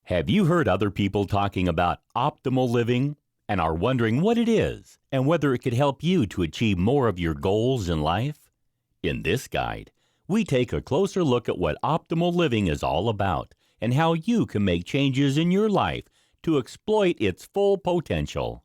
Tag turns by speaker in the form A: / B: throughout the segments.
A: Have you heard other people talking about optimal living and are wondering what it is and whether it could help you to achieve more of your goals in life? In this guide, we take a closer look at what optimal living is all about and how you can make changes in your life to exploit its full potential.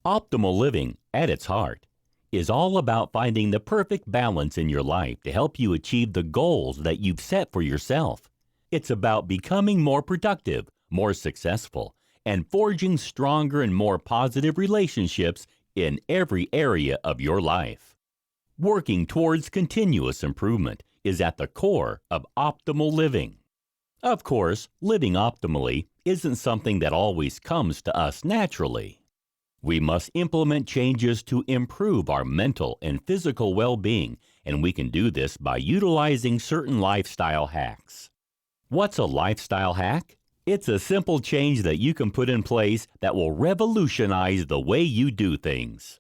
A: Optimal living, at its heart, is all about finding the perfect balance in your life to help you achieve the goals that you've set for yourself. It's about becoming more productive, more successful, and forging stronger and more positive relationships in every area of your life. Working towards continuous improvement is at the core of optimal living. Of course, living optimally isn't something that always comes to us naturally. We must implement changes to improve our mental and physical well-being, and we can do this by utilizing certain lifestyle hacks. What's a lifestyle hack? It's a simple change that you can put in place that will revolutionize the way you do things.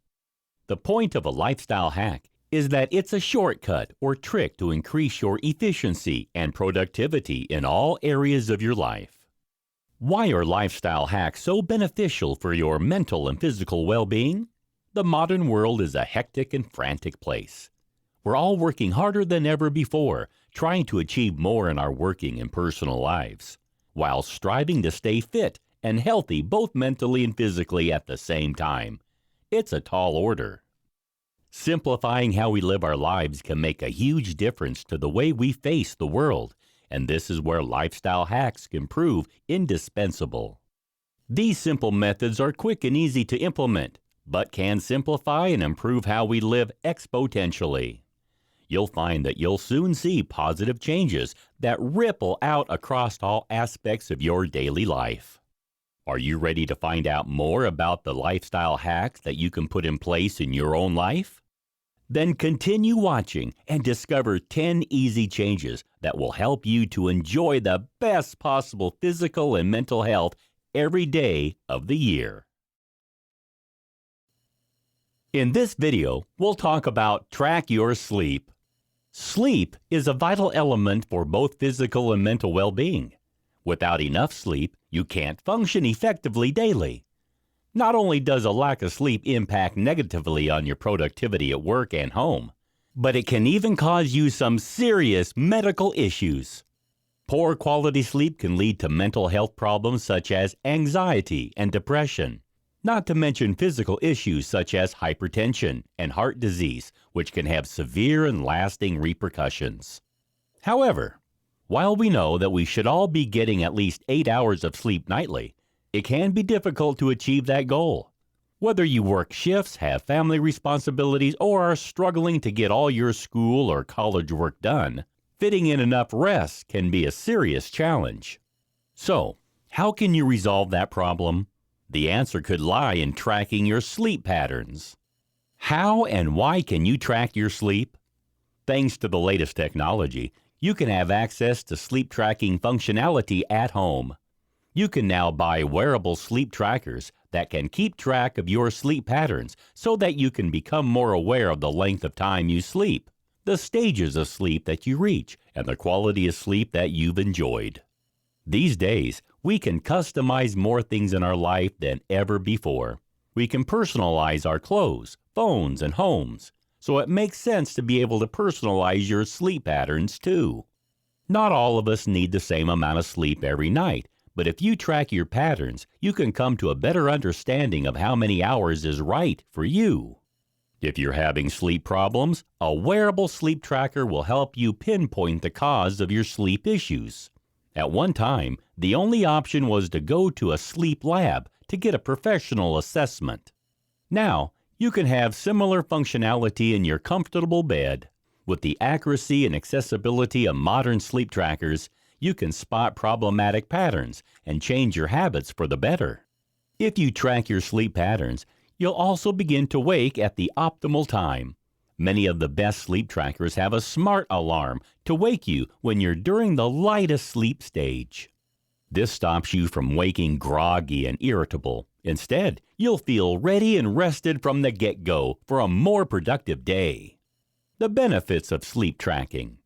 A: The point of a lifestyle hack is that it's a shortcut or trick to increase your efficiency and productivity in all areas of your life. Why are lifestyle hacks so beneficial for your mental and physical well-being? The modern world is a hectic and frantic place. We're all working harder than ever before, trying to achieve more in our working and personal lives, while striving to stay fit and healthy both mentally and physically at the same time. It's a tall order. Simplifying how we live our lives can make a huge difference to the way we face the world, and this is where lifestyle hacks can prove indispensable. These simple methods are quick and easy to implement, but can simplify and improve how we live exponentially. You'll find that you'll soon see positive changes that ripple out across all aspects of your daily life. Are you ready to find out more about the lifestyle hacks that you can put in place in your own life? Then continue watching and discover 10 easy changes that will help you to enjoy the best possible physical and mental health every day of the year. In this video, we'll talk about track your sleep. Sleep is a vital element for both physical and mental well-being. Without enough sleep, you can't function effectively daily. Not only does a lack of sleep impact negatively on your productivity at work and home, but it can even cause you some serious medical issues. Poor quality sleep can lead to mental health problems such as anxiety and depression, not to mention physical issues such as hypertension and heart disease, which can have severe and lasting repercussions. However, while we know that we should all be getting at least 8 hours of sleep nightly, it can be difficult to achieve that goal. Whether you work shifts, have family responsibilities, or are struggling to get all your school or college work done, fitting in enough rest can be a serious challenge. So, how can you resolve that problem? The answer could lie in tracking your sleep patterns. How and why can you track your sleep? Thanks to the latest technology, you can have access to sleep tracking functionality at home. You can now buy wearable sleep trackers that can keep track of your sleep patterns so that you can become more aware of the length of time you sleep, the stages of sleep that you reach, and the quality of sleep that you've enjoyed. These days, we can customize more things in our life than ever before. We can personalize our clothes, phones, and homes, so it makes sense to be able to personalize your sleep patterns too. Not all of us need the same amount of sleep every night, but if you track your patterns, you can come to a better understanding of how many hours is right for you. If you're having sleep problems, a wearable sleep tracker will help you pinpoint the cause of your sleep issues. At one time, the only option was to go to a sleep lab to get a professional assessment. Now, you can have similar functionality in your comfortable bed. With the accuracy and accessibility of modern sleep trackers, you can spot problematic patterns and change your habits for the better. If you track your sleep patterns, you'll also begin to wake at the optimal time. Many of the best sleep trackers have a smart alarm to wake you when you're during the lightest sleep stage. This stops you from waking groggy and irritable. Instead, you'll feel ready and rested from the get-go for a more productive day. The benefits of sleep tracking.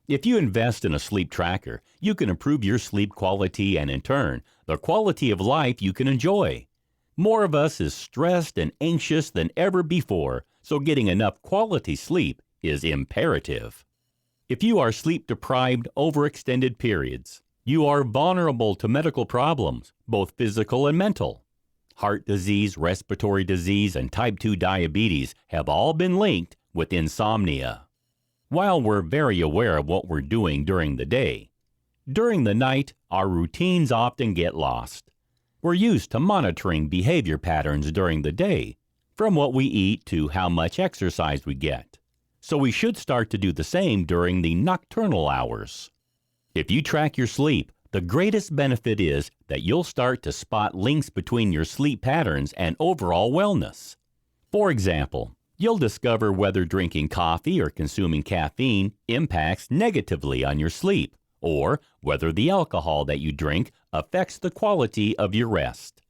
A: If you invest in a sleep tracker, you can improve your sleep quality and in turn, the quality of life you can enjoy. More of us is stressed and anxious than ever before, so getting enough quality sleep is imperative. If you are sleep deprived over extended periods, you are vulnerable to medical problems, both physical and mental. Heart disease, respiratory disease, and type 2 diabetes have all been linked with insomnia. While we're very aware of what we're doing during the day, during the night, our routines often get lost. We're used to monitoring behavior patterns during the day, from what we eat to how much exercise we get. So we should start to do the same during the nocturnal hours. If you track your sleep, the greatest benefit is that you'll start to spot links between your sleep patterns and overall wellness. For example, you'll discover whether drinking coffee or consuming caffeine impacts negatively on your sleep, or whether the alcohol that you drink affects the quality of your rest.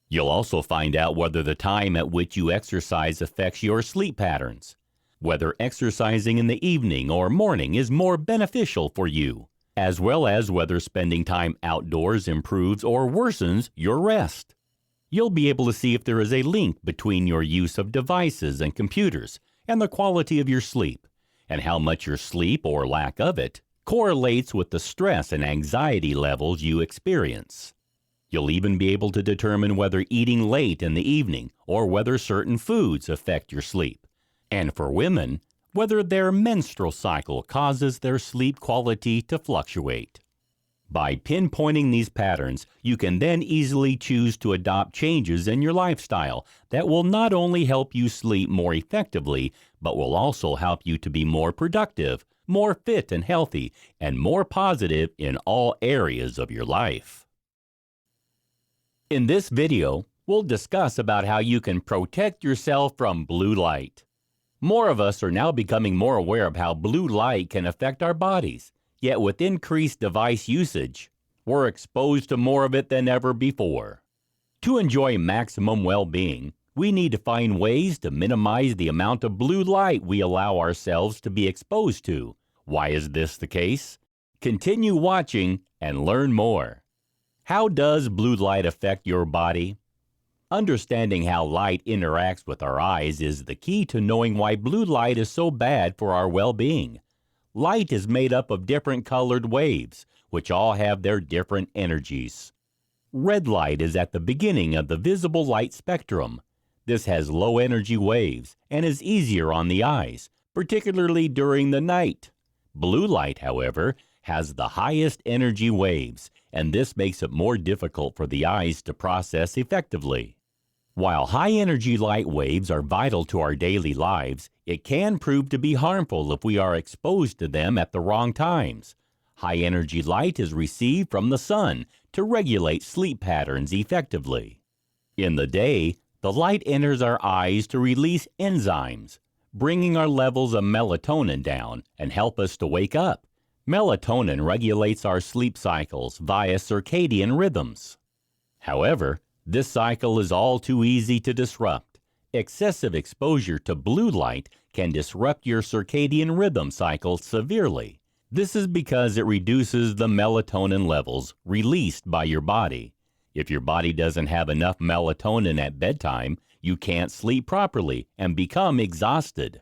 A: You'll also find out whether the time at which you exercise affects your sleep patterns, whether exercising in the evening or morning is more beneficial for you, as well as whether spending time outdoors improves or worsens your rest. You'll be able to see if there is a link between your use of devices and computers and the quality of your sleep, and how much your sleep or lack of it correlates with the stress and anxiety levels you experience. You'll even be able to determine whether eating late in the evening or whether certain foods affect your sleep, and for women, whether their menstrual cycle causes their sleep quality to fluctuate. By pinpointing these patterns, you can then easily choose to adopt changes in your lifestyle that will not only help you sleep more effectively, but will also help you to be more productive, more fit and healthy, and more positive in all areas of your life. In this video, we'll discuss about how you can protect yourself from blue light. More of us are now becoming more aware of how blue light can affect our bodies. Yet with increased device usage, we're exposed to more of it than ever before. To enjoy maximum well-being, we need to find ways to minimize the amount of blue light we allow ourselves to be exposed to. Why is this the case? Continue watching and learn more. How does blue light affect your body? Understanding how light interacts with our eyes is the key to knowing why blue light is so bad for our well-being. Light is made up of different colored waves, which all have their different energies. Red light is at the beginning of the visible light spectrum. This has low energy waves and is easier on the eyes, particularly during the night. Blue light, however, has the highest energy waves, and this makes it more difficult for the eyes to process effectively. While high-energy light waves are vital to our daily lives, it can prove to be harmful if we are exposed to them at the wrong times. High-energy light is received from the sun to regulate sleep patterns effectively. In the day, the light enters our eyes to release enzymes, bringing our levels of melatonin down and help us to wake up. Melatonin regulates our sleep cycles via circadian rhythms. However, this cycle is all too easy to disrupt. Excessive exposure to blue light can disrupt your circadian rhythm cycle severely. This is because it reduces the melatonin levels released by your body. If your body doesn't have enough melatonin at bedtime, you can't sleep properly and become exhausted.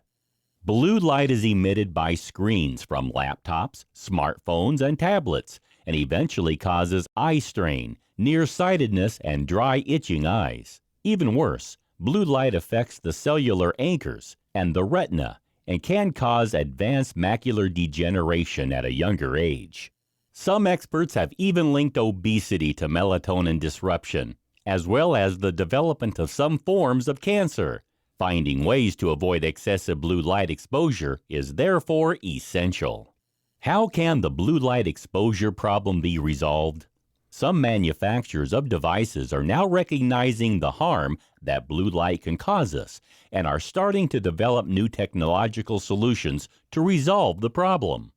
A: Blue light is emitted by screens from laptops, smartphones, and tablets, and eventually causes eye strain, nearsightedness, and dry, itching eyes. Even worse, blue light affects the cellular anchors and the retina and can cause advanced macular degeneration at a younger age. Some experts have even linked obesity to melatonin disruption, as well as the development of some forms of cancer. Finding ways to avoid excessive blue light exposure is therefore essential. How can the blue light exposure problem be resolved? Some manufacturers of devices are now recognizing the harm that blue light can cause us and are starting to develop new technological solutions to resolve the problem.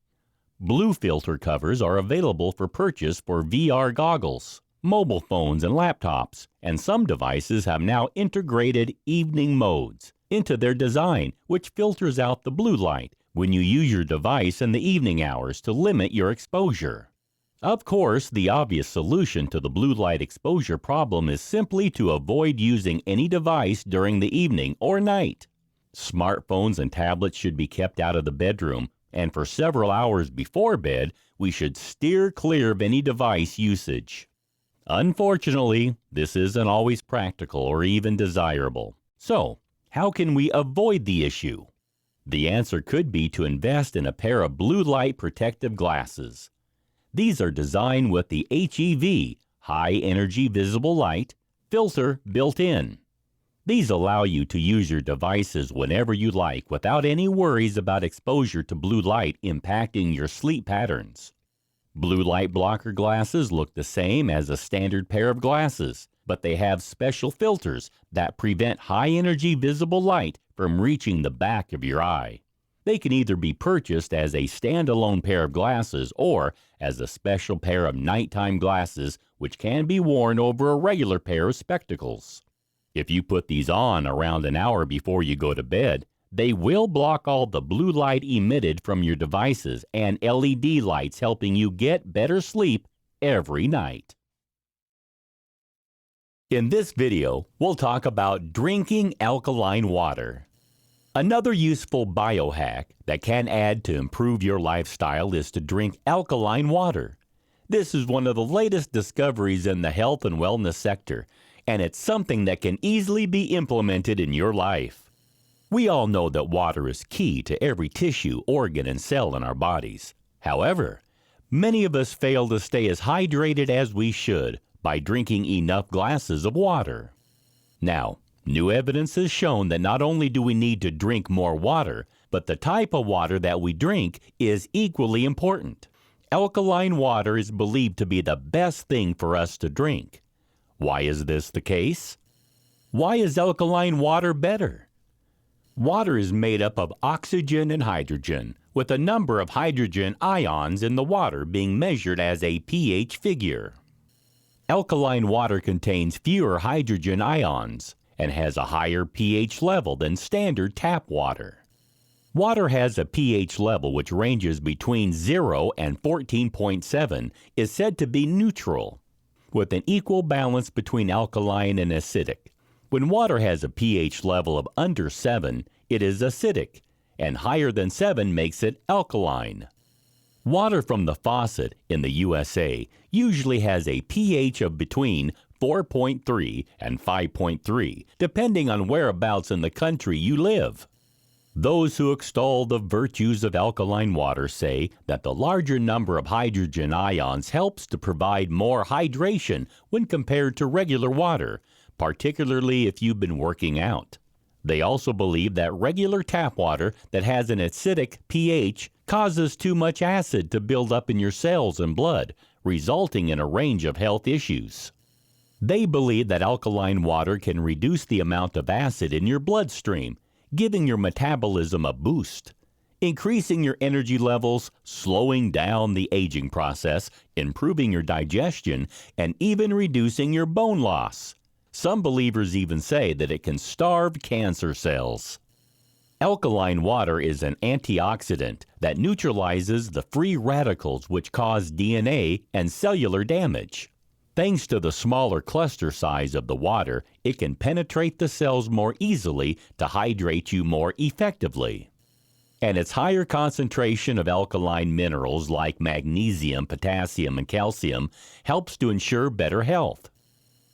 A: Blue filter covers are available for purchase for VR goggles, mobile phones, and laptops, and some devices have now integrated evening modes into their design, which filters out the blue light when you use your device in the evening hours to limit your exposure. Of course, the obvious solution to the blue light exposure problem is simply to avoid using any device during the evening or night. Smartphones and tablets should be kept out of the bedroom, and for several hours before bed, we should steer clear of any device usage. Unfortunately, this isn't always practical or even desirable. So, how can we avoid the issue? The answer could be to invest in a pair of blue light protective glasses. These are designed with the HEV, High Energy Visible Light, filter built in. These allow you to use your devices whenever you like without any worries about exposure to blue light impacting your sleep patterns. Blue light blocker glasses look the same as a standard pair of glasses, but they have special filters that prevent high-energy visible light from reaching the back of your eye. They can either be purchased as a standalone pair of glasses or as a special pair of nighttime glasses which can be worn over a regular pair of spectacles. If you put these on around an hour before you go to bed, they will block all the blue light emitted from your devices and LED lights, helping you get better sleep every night. In this video, we'll talk about drinking alkaline water. Another useful biohack that can add to improve your lifestyle is to drink alkaline water. This is one of the latest discoveries in the health and wellness sector, and it's something that can easily be implemented in your life. We all know that water is key to every tissue, organ, and cell in our bodies. However, many of us fail to stay as hydrated as we should by drinking enough glasses of water. Now, new evidence has shown that not only do we need to drink more water, but the type of water that we drink is equally important. Alkaline water is believed to be the best thing for us to drink. Why is this the case? Why is alkaline water better? Water is made up of oxygen and hydrogen, with a number of hydrogen ions in the water being measured as a pH figure. Alkaline water contains fewer hydrogen ions and has a higher pH level than standard tap water. Water has a pH level which ranges between 0 and 14.7, is said to be neutral, with an equal balance between alkaline and acidic. When water has a pH level of under 7, it is acidic, and higher than 7 makes it alkaline. Water from the faucet in the USA usually has a pH of between 4.3 and 5.3, depending on whereabouts in the country you live. Those who extol the virtues of alkaline water say that the larger number of hydrogen ions helps to provide more hydration when compared to regular water, particularly if you've been working out. They also believe that regular tap water that has an acidic pH causes too much acid to build up in your cells and blood, resulting in a range of health issues. They believe that alkaline water can reduce the amount of acid in your bloodstream, giving your metabolism a boost, increasing your energy levels, slowing down the aging process, improving your digestion, and even reducing your bone loss. Some believers even say that it can starve cancer cells. Alkaline water is an antioxidant that neutralizes the free radicals which cause DNA and cellular damage. Thanks to the smaller cluster size of the water, it can penetrate the cells more easily to hydrate you more effectively. And its higher concentration of alkaline minerals like magnesium, potassium, and calcium helps to ensure better health.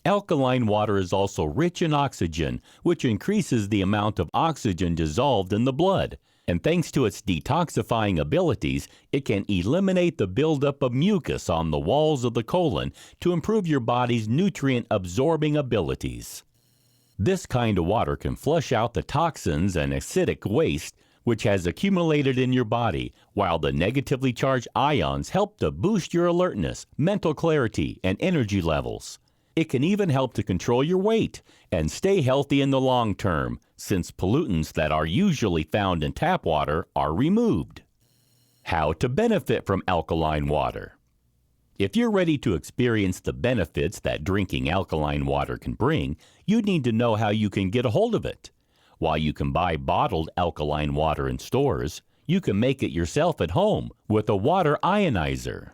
A: Alkaline water is also rich in oxygen, which increases the amount of oxygen dissolved in the blood. And thanks to its detoxifying abilities, it can eliminate the buildup of mucus on the walls of the colon to improve your body's nutrient-absorbing abilities. This kind of water can flush out the toxins and acidic waste which has accumulated in your body, while the negatively charged ions help to boost your alertness, mental clarity, and energy levels. It can even help to control your weight and stay healthy in the long term, since pollutants that are usually found in tap water are removed. How to benefit from alkaline water. If you're ready to experience the benefits that drinking alkaline water can bring, you need to know how you can get a hold of it. While you can buy bottled alkaline water in stores, you can make it yourself at home with a water ionizer.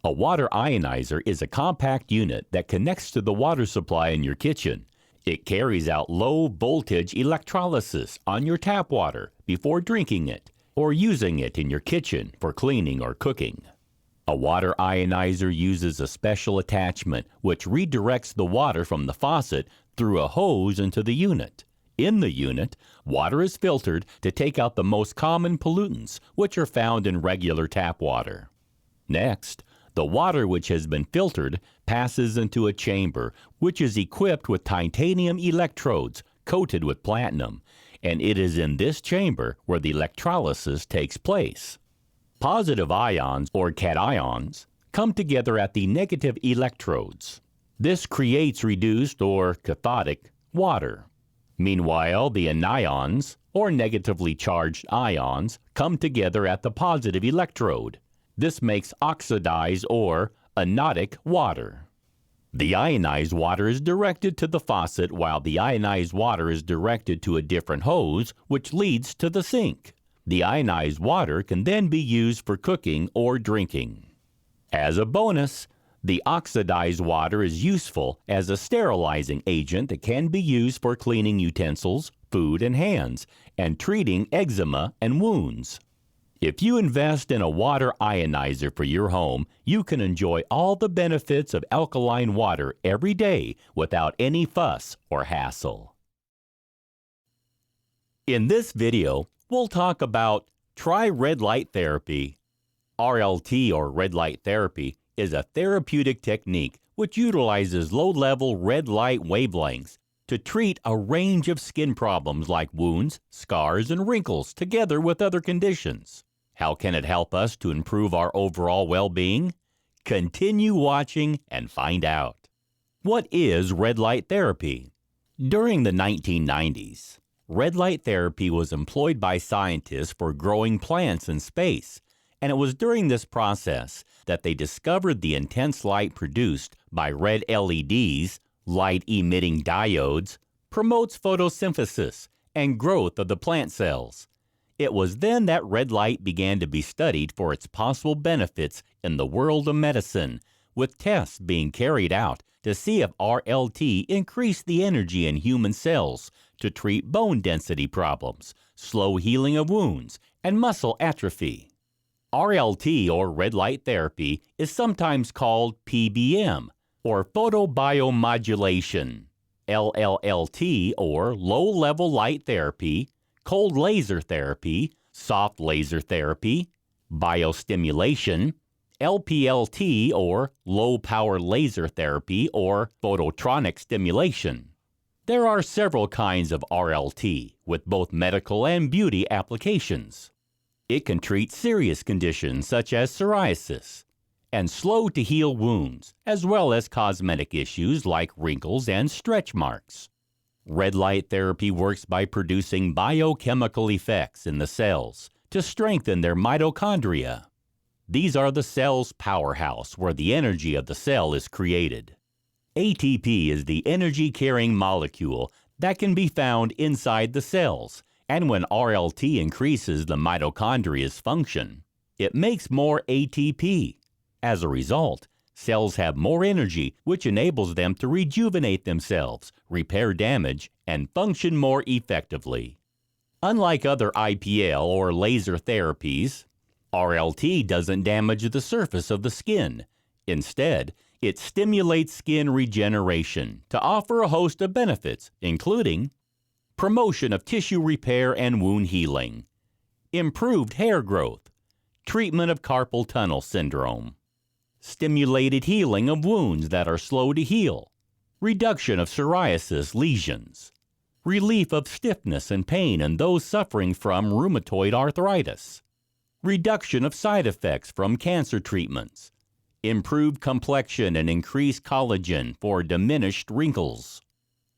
A: A water ionizer is a compact unit that connects to the water supply in your kitchen. It carries out low-voltage electrolysis on your tap water before drinking it or using it in your kitchen for cleaning or cooking. A water ionizer uses a special attachment which redirects the water from the faucet through a hose into the unit. In the unit, water is filtered to take out the most common pollutants, which are found in regular tap water. Next, the water which has been filtered passes into a chamber which is equipped with titanium electrodes coated with platinum, and it is in this chamber where the electrolysis takes place. Positive ions, or cations, come together at the negative electrodes. This creates reduced, or cathodic, water. Meanwhile, the anions, or negatively charged ions, come together at the positive electrode. This makes oxidized or anodic water. The ionized water is directed to the faucet while the ionized water is directed to a different hose which leads to the sink. The ionized water can then be used for cooking or drinking. As a bonus, the oxidized water is useful as a sterilizing agent that can be used for cleaning utensils, food, and hands, and treating eczema and wounds. If you invest in a water ionizer for your home, you can enjoy all the benefits of alkaline water every day without any fuss or hassle. In this video, we'll talk about try red light therapy. RLT, or red light therapy, is a therapeutic technique which utilizes low-level red light wavelengths to treat a range of skin problems like wounds, scars, and wrinkles together with other conditions. How can it help us to improve our overall well-being? Continue watching and find out. What is red light therapy? During the 1990s, red light therapy was employed by scientists for growing plants in space, and it was during this process that they discovered the intense light produced by red LEDs, light-emitting diodes, promotes photosynthesis and growth of the plant cells. It was then that red light began to be studied for its possible benefits in the world of medicine, with tests being carried out to see if RLT increased the energy in human cells to treat bone density problems, slow healing of wounds, and muscle atrophy. RLT, or red light therapy, is sometimes called PBM, or photobiomodulation, LLLT, or low-level light therapy, cold laser therapy, soft laser therapy, biostimulation, LPLT, or low-power laser therapy, or phototronic stimulation. There are several kinds of RLT, with both medical and beauty applications. It can treat serious conditions such as psoriasis and slow-to-heal wounds, as well as cosmetic issues like wrinkles and stretch marks. Red light therapy works by producing biochemical effects in the cells to strengthen their mitochondria. These are the cell's powerhouse where the energy of the cell is created. ATP is the energy-carrying molecule that can be found inside the cells, and when RLT increases the mitochondria's function, it makes more ATP. As a result, cells have more energy, which enables them to rejuvenate themselves, repair damage, and function more effectively. Unlike other IPL or laser therapies, RLT doesn't damage the surface of the skin. Instead, it stimulates skin regeneration to offer a host of benefits, including promotion of tissue repair and wound healing, improved hair growth, treatment of carpal tunnel syndrome, stimulated healing of wounds that are slow to heal, reduction of psoriasis lesions, relief of stiffness and pain in those suffering from rheumatoid arthritis, reduction of side effects from cancer treatments, improved complexion and increased collagen for diminished wrinkles,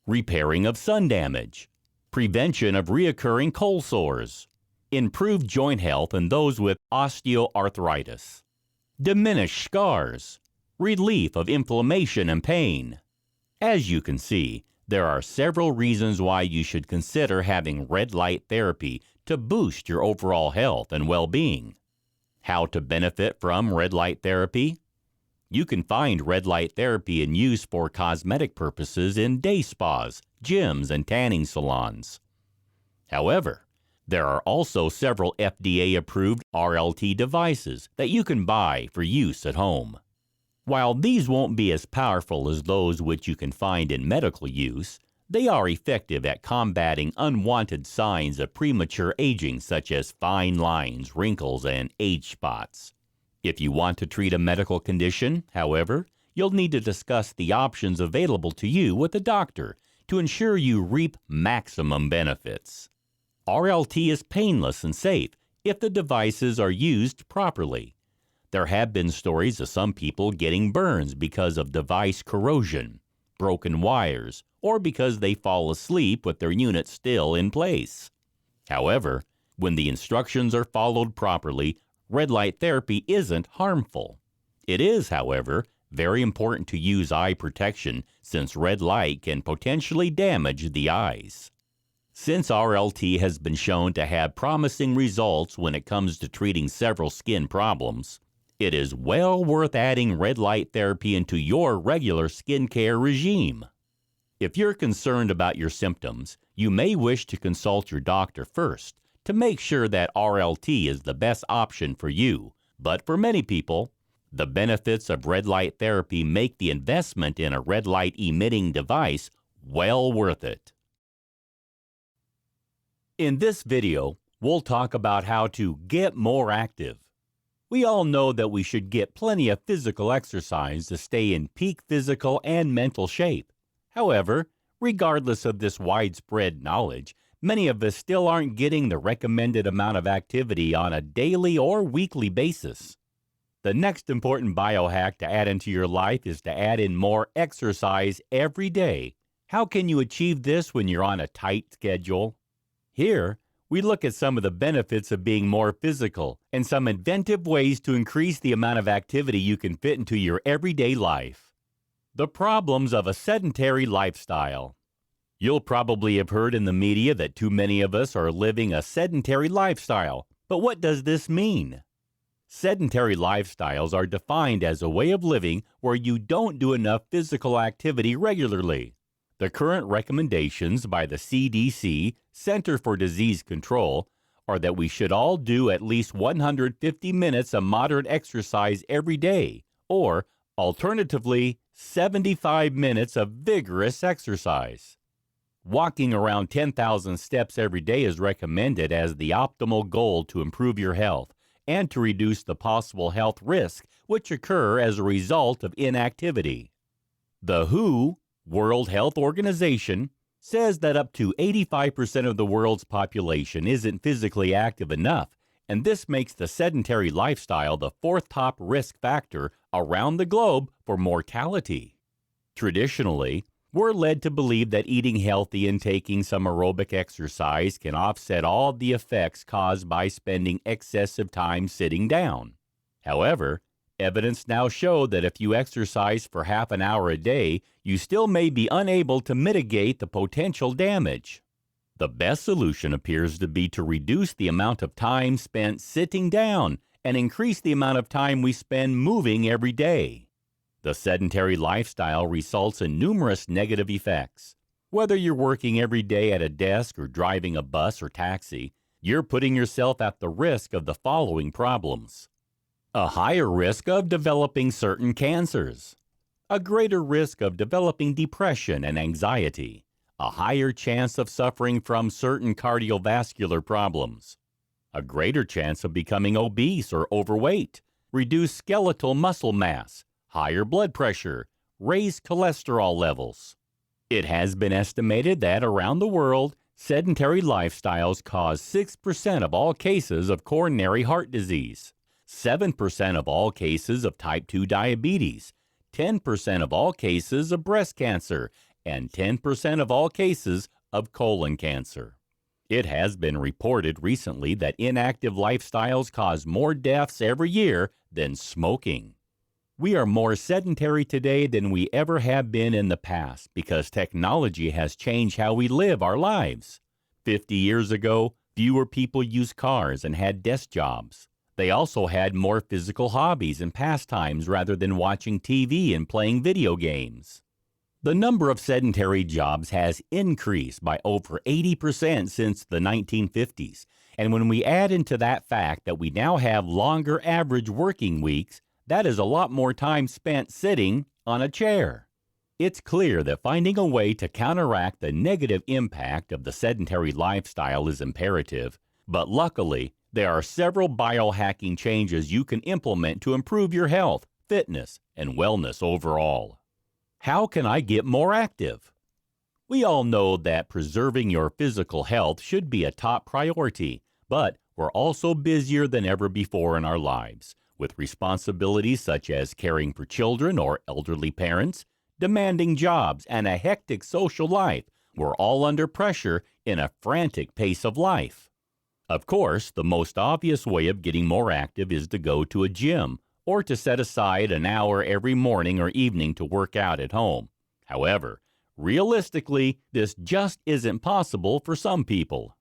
A: repairing of sun damage, prevention of recurring cold sores, improved joint health in those with osteoarthritis, diminish scars, relief of inflammation and pain. As you can see, There are several reasons why you should consider having red light therapy to boost your overall health and well-being. How to benefit from red light therapy? You can find red light therapy in use for cosmetic purposes in day spas, gyms, and tanning salons. However, there are also several FDA-approved RLT devices that you can buy for use at home. While these won't be as powerful as those which you can find in medical use, they are effective at combating unwanted signs of premature aging such as fine lines, wrinkles, and age spots. If you want to treat a medical condition, however, you'll need to discuss the options available to you with a doctor to ensure you reap maximum benefits. RLT is painless and safe if the devices are used properly. There have been stories of some people getting burns because of device corrosion, broken wires, or because they fall asleep with their unit still in place. However, when the instructions are followed properly, red light therapy isn't harmful. It is, however, very important to use eye protection since red light can potentially damage the eyes. Since RLT has been shown to have promising results when it comes to treating several skin problems, it is well worth adding red light therapy into your regular skincare regime. If you're concerned about your symptoms, you may wish to consult your doctor first to make sure that RLT is the best option for you. But for many people, the benefits of red light therapy make the investment in a red light emitting device well worth it. In this video, we'll talk about how to get more active. We all know that we should get plenty of physical exercise to stay in peak physical and mental shape. However, regardless of this widespread knowledge, many of us still aren't getting the recommended amount of activity on a daily or weekly basis. The next important biohack to add into your life is to add in more exercise every day. How can you achieve this when you're on a tight schedule? Here, we look at some of the benefits of being more physical and some inventive ways to increase the amount of activity you can fit into your everyday life. The problems of a sedentary lifestyle. You'll probably have heard in the media that too many of us are living a sedentary lifestyle. But what does this mean? Sedentary lifestyles are defined as a way of living where you don't do enough physical activity regularly. The current recommendations by the CDC, Center for Disease Control, are that we should all do at least 150 minutes of moderate exercise every day, or alternatively, 75 minutes of vigorous exercise. Walking around 10,000 steps every day is recommended as the optimal goal to improve your health and to reduce the possible health risks which occur as a result of inactivity. The WHO, World Health Organization, says that up to 85% of the world's population isn't physically active enough, and this makes the sedentary lifestyle the fourth top risk factor around the globe for mortality. Traditionally, we're led to believe that eating healthy and taking some aerobic exercise can offset all the effects caused by spending excessive time sitting down. However, evidence now shows that if you exercise for half an hour a day, you still may be unable to mitigate the potential damage. The best solution appears to be to reduce the amount of time spent sitting down and increase the amount of time we spend moving every day. The sedentary lifestyle results in numerous negative effects. Whether you're working every day at a desk or driving a bus or taxi, you're putting yourself at the risk of the following problems: a higher risk of developing certain cancers, a greater risk of developing depression and anxiety, a higher chance of suffering from certain cardiovascular problems, a greater chance of becoming obese or overweight, reduced skeletal muscle mass, higher blood pressure, raised cholesterol levels. It has been estimated that around the world, sedentary lifestyles cause 6% of all cases of coronary heart disease, 7% of all cases of type 2 diabetes, 10% of all cases of breast cancer, and 10% of all cases of colon cancer. It has been reported recently that inactive lifestyles cause more deaths every year than smoking. We are more sedentary today than we ever have been in the past because technology has changed how we live our lives. 50 years ago, fewer people used cars and had desk jobs. They also had more physical hobbies and pastimes rather than watching TV and playing video games. The number of sedentary jobs has increased by over 80% since the 1950s, and when we add into that fact that we now have longer average working weeks, that is a lot more time spent sitting on a chair. It's clear that finding a way to counteract the negative impact of the sedentary lifestyle is imperative, but luckily, there are several biohacking changes you can implement to improve your health, fitness, and wellness overall. How can I get more active? We all know that preserving your physical health should be a top priority, but we're also busier than ever before in our lives, with responsibilities such as caring for children or elderly parents, demanding jobs, and a hectic social life. We're all under pressure in a frantic pace of life. Of course, the most obvious way of getting more active is to go to a gym or to set aside an hour every morning or evening to work out at home. However, realistically, this just isn't possible for some people.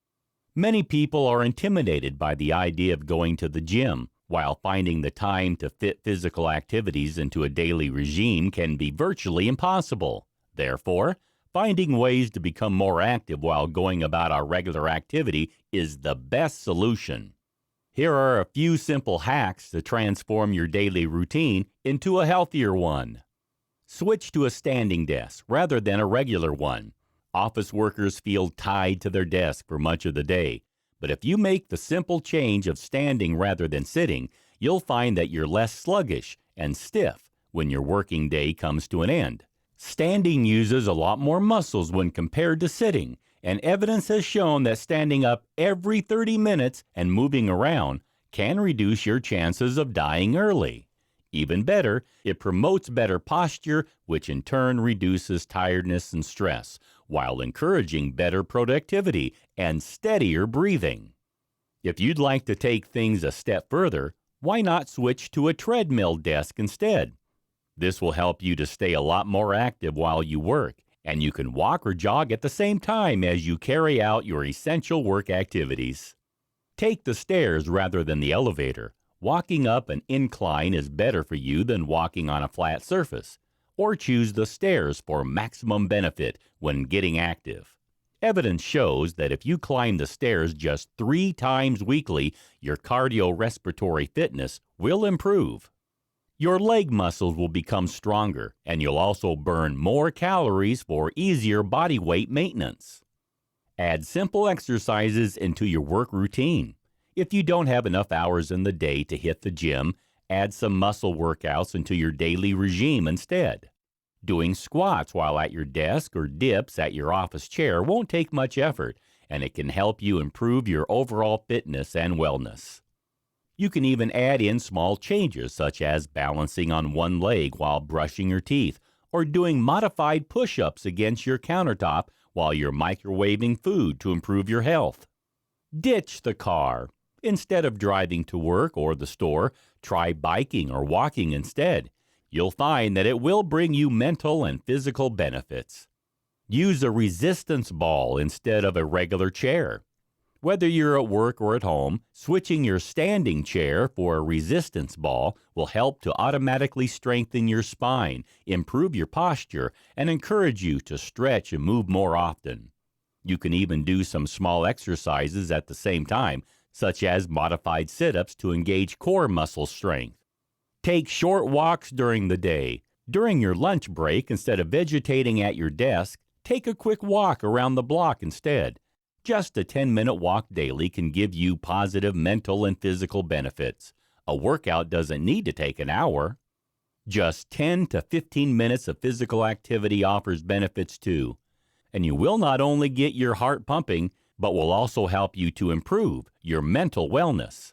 A: Many people are intimidated by the idea of going to the gym, while finding the time to fit physical activities into a daily regime can be virtually impossible. Therefore, finding ways to become more active while going about our regular activity is the best solution. Here are a few simple hacks to transform your daily routine into a healthier one. Switch to a standing desk rather than a regular one. Office workers feel tied to their desk for much of the day, but if you make the simple change of standing rather than sitting, you'll find that you're less sluggish and stiff when your working day comes to an end. Standing uses a lot more muscles when compared to sitting, and evidence has shown that standing up every 30 minutes and moving around can reduce your chances of dying early. Even better, it promotes better posture, which in turn reduces tiredness and stress, while encouraging better productivity and steadier breathing. If you'd like to take things a step further, why not switch to a treadmill desk instead? This will help you to stay a lot more active while you work, and you can walk or jog at the same time as you carry out your essential work activities. Take the stairs rather than the elevator. Walking up an incline is better for you than walking on a flat surface. Or choose the stairs for maximum benefit when getting active. Evidence shows that if you climb the stairs just 3 times weekly, your cardiorespiratory fitness will improve. Your leg muscles will become stronger, and you'll also burn more calories for easier body weight maintenance. Add simple exercises into your work routine. If you don't have enough hours in the day to hit the gym, add some muscle workouts into your daily regime instead. Doing squats while at your desk or dips at your office chair won't take much effort, and it can help you improve your overall fitness and wellness. You can even add in small changes such as balancing on one leg while brushing your teeth or doing modified push-ups against your countertop while you're microwaving food to improve your health. Ditch the car. Instead of driving to work or the store, try biking or walking instead. You'll find that it will bring you mental and physical benefits. Use a resistance ball instead of a regular chair. Whether you're at work or at home, switching your standing chair for a resistance ball will help to automatically strengthen your spine, improve your posture, and encourage you to stretch and move more often. You can even do some small exercises at the same time, such as modified sit-ups to engage core muscle strength. Take short walks during the day. During your lunch break, instead of vegetating at your desk, take a quick walk around the block instead. Just a 10-minute walk daily can give you positive mental and physical benefits. A workout doesn't need to take an hour. Just 10 to 15 minutes of physical activity offers benefits too. And you will not only get your heart pumping, but will also help you to improve your mental wellness.